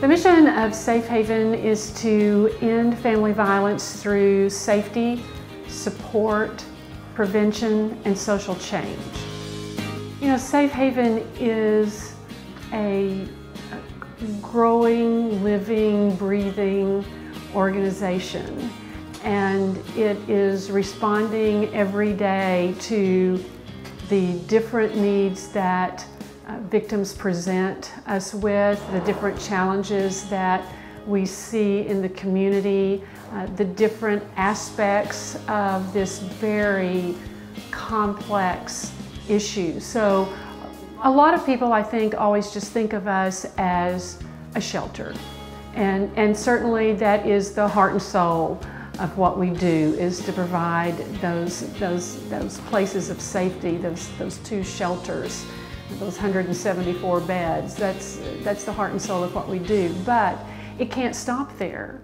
The mission of Safe Haven is to end family violence through safety, support, prevention, and social change. You know, Safe Haven is a growing, living, breathing organization, and it is responding every day to the different needs that victims present us with, the different challenges that we see in the community, the different aspects of this very complex issue. So a lot of people, I think, always just think of us as a shelter. And certainly that is the heart and soul of what we do, is to provide those places of safety, those two shelters, those 174 beds. That's the heart and soul of what we do, but it can't stop there.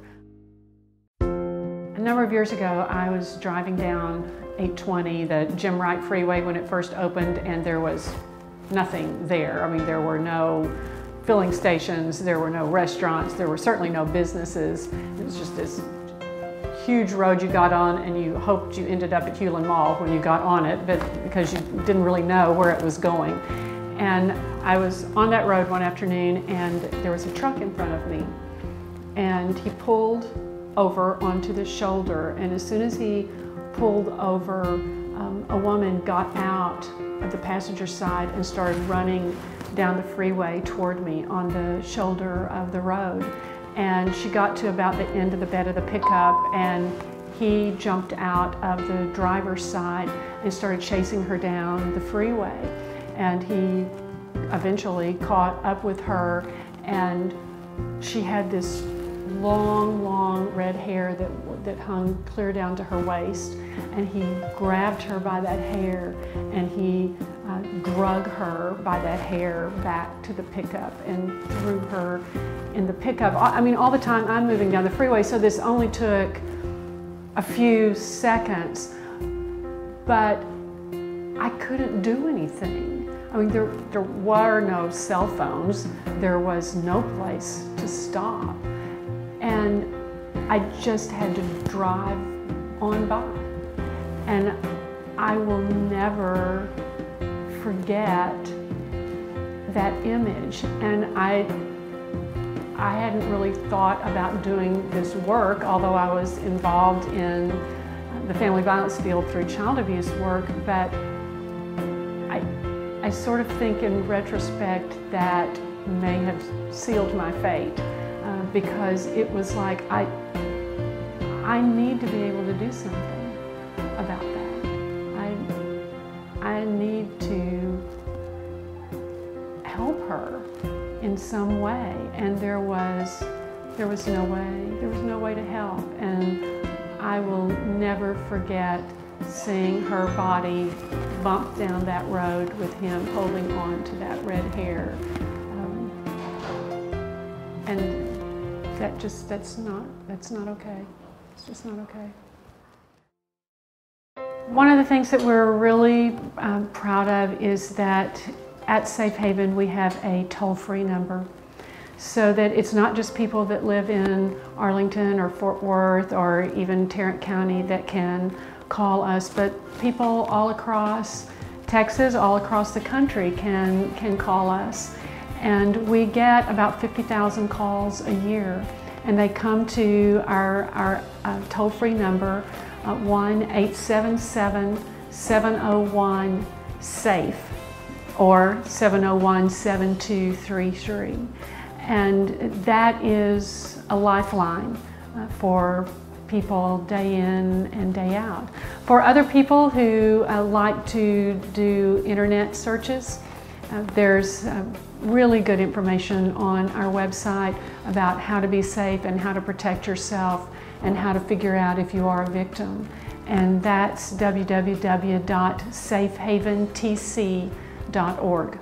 A number of years ago, I was driving down 820, the Jim Wright Freeway, when it first opened, and there was nothing there. I mean, there were no filling stations, there were no restaurants, there were certainly no businesses. It was just this huge road you got on, and you hoped you ended up at Hulen Mall when you got on it, but because you didn't really know where it was going. And I was on that road one afternoon, and there was a truck in front of me, and he pulled over onto the shoulder, and as soon as he pulled over, a woman got out of the passenger side and started running down the freeway toward me on the shoulder of the road. And she got to about the end of the bed of the pickup, and he jumped out of the driver's side and started chasing her down the freeway. And he eventually caught up with her, and she had this long red hair that hung clear down to her waist, and he grabbed her by that hair, and he drug her by that hair back to the pickup and threw her in the pickup. I mean, all the time I'm moving down the freeway, so this only took a few seconds, but I couldn't do anything. I mean, there were no cell phones, there was no place to stop, and I just had to drive on by. And I will never forget that image. And I hadn't really thought about doing this work, although I was involved in the family violence field through child abuse work, but I sort of think in retrospect that may have sealed my fate, because it was like, I need to be able to do something about that. I need to help her in some way, and there was no way to help. And I will never forget seeing her body bump down that road with him holding on to that red hair. And that's not okay. It's just not okay. One of the things that we're really proud of is that at Safe Haven we have a toll-free number, so that it's not just people that live in Arlington or Fort Worth or even Tarrant County that can call us, but people all across Texas, all across the country can call us. And we get about 50,000 calls a year, and they come to our toll-free number, 1-877-701-SAFE or 701-7233. And that is a lifeline for people day in and day out. For other people who like to do internet searches, there's really good information on our website about how to be safe and how to protect yourself and how to figure out if you are a victim. And that's www.safehaventc.org.